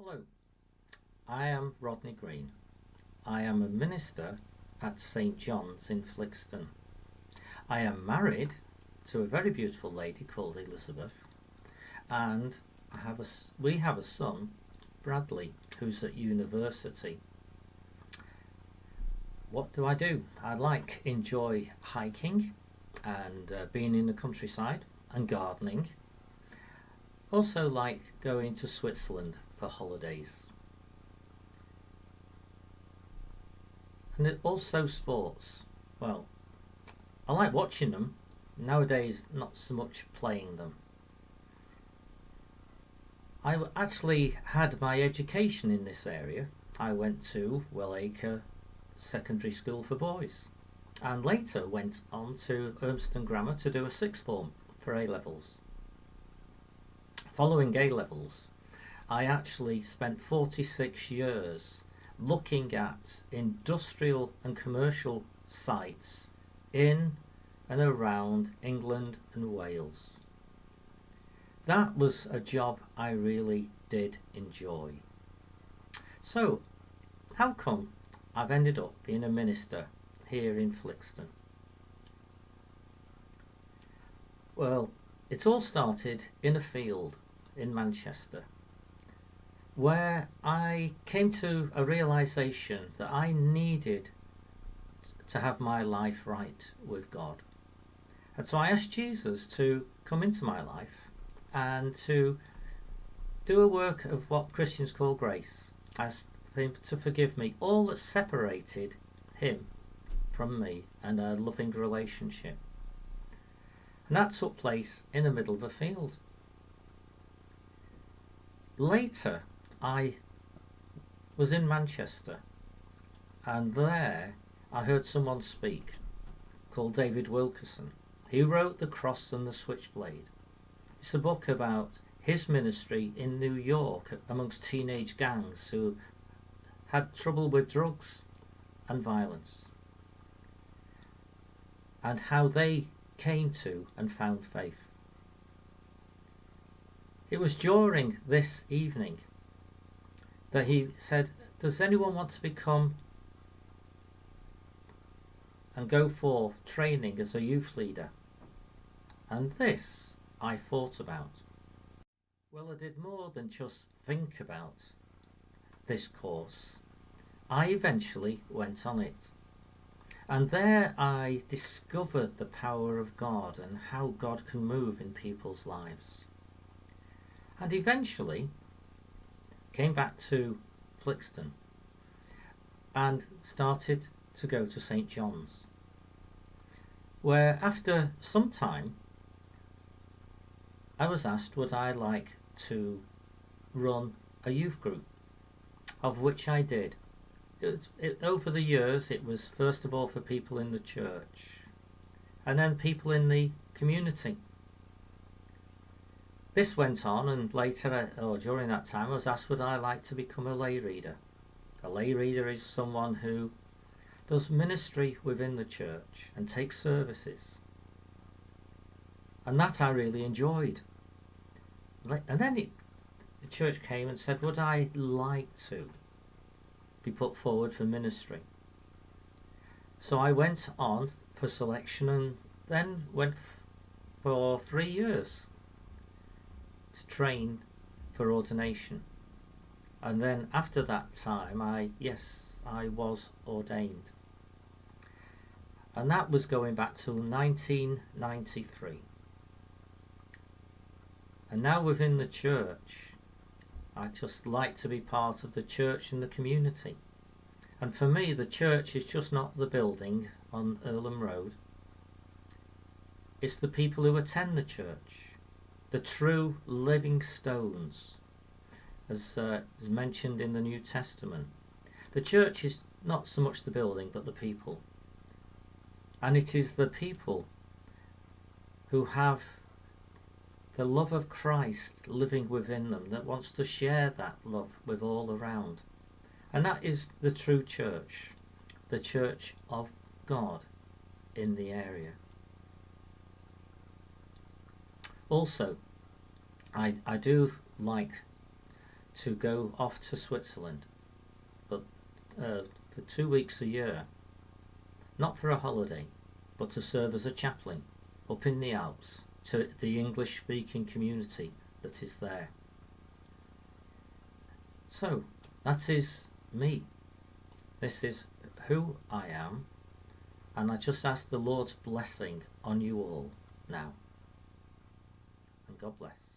Hello, I am Rodney Green. I am a minister at St John's in Flixton. I am married to a very beautiful lady called Elizabeth, and we have a son, Bradley, who's at university. What do? I enjoy hiking and being in the countryside and gardening. Also like going to Switzerland for holidays. And also sports. Well, I like watching them. Nowadays, not so much playing them. Actually had my education in this area. I went to Wellacre Secondary School for Boys and later went on to Urmston Grammar to do a sixth form for A levels. Following A levels, I actually spent 46 years looking at industrial and commercial sites in and around England and Wales. That was a job I really did enjoy. So, how come I've ended up being a minister here in Flixton? Well, it all started in a field in Manchester where I came to a realization that I needed to have my life right with God. And so I asked Jesus to come into my life and to do a work of what Christians call grace. I asked him to forgive me all that separated him from me and a loving relationship. And that took place in the middle of a field. Later, I was in Manchester, and there I heard someone speak called David Wilkerson. He wrote The Cross and the Switchblade. It's a book about his ministry in New York amongst teenage gangs who had trouble with drugs and violence, and how they came to and found faith. It was during this evening that he said, does anyone want to become and go for training as a youth leader? And this I thought about. Well, I did more than just think about this course. I eventually went on it. And there I discovered the power of God and how God can move in people's lives. And eventually came back to Flixton and started to go to St John's, where after some time I was asked would I like to run a youth group, of which I did. Over the years it was first of all for people in the church and then people in the community. This went on, and later, or during that time, I was asked would I like to become a lay reader. A lay reader is someone who does ministry within the church and takes services. And that I really enjoyed. And then the church came and said, would I like to be put forward for ministry? So I went on for selection and then went for 3 years to train for ordination. And then after that time, I was ordained. And that was going back to 1993. And now within the church, I just like to be part of the church and the community. And for me, the church is just not the building on Earlham Road. It's the people who attend the church, the true living stones, as is mentioned in the New Testament. The church is not so much the building, but the people. And it is the people who have the love of Christ living within them that wants to share that love with all around. And that is the true church, the church of God in the area. Also, I do like to go off to Switzerland, but for 2 weeks a year, not for a holiday, but to serve as a chaplain up in the Alps to the English-speaking community that is there. So, that is me. This is who I am, and I just ask the Lord's blessing on you all now. And God bless.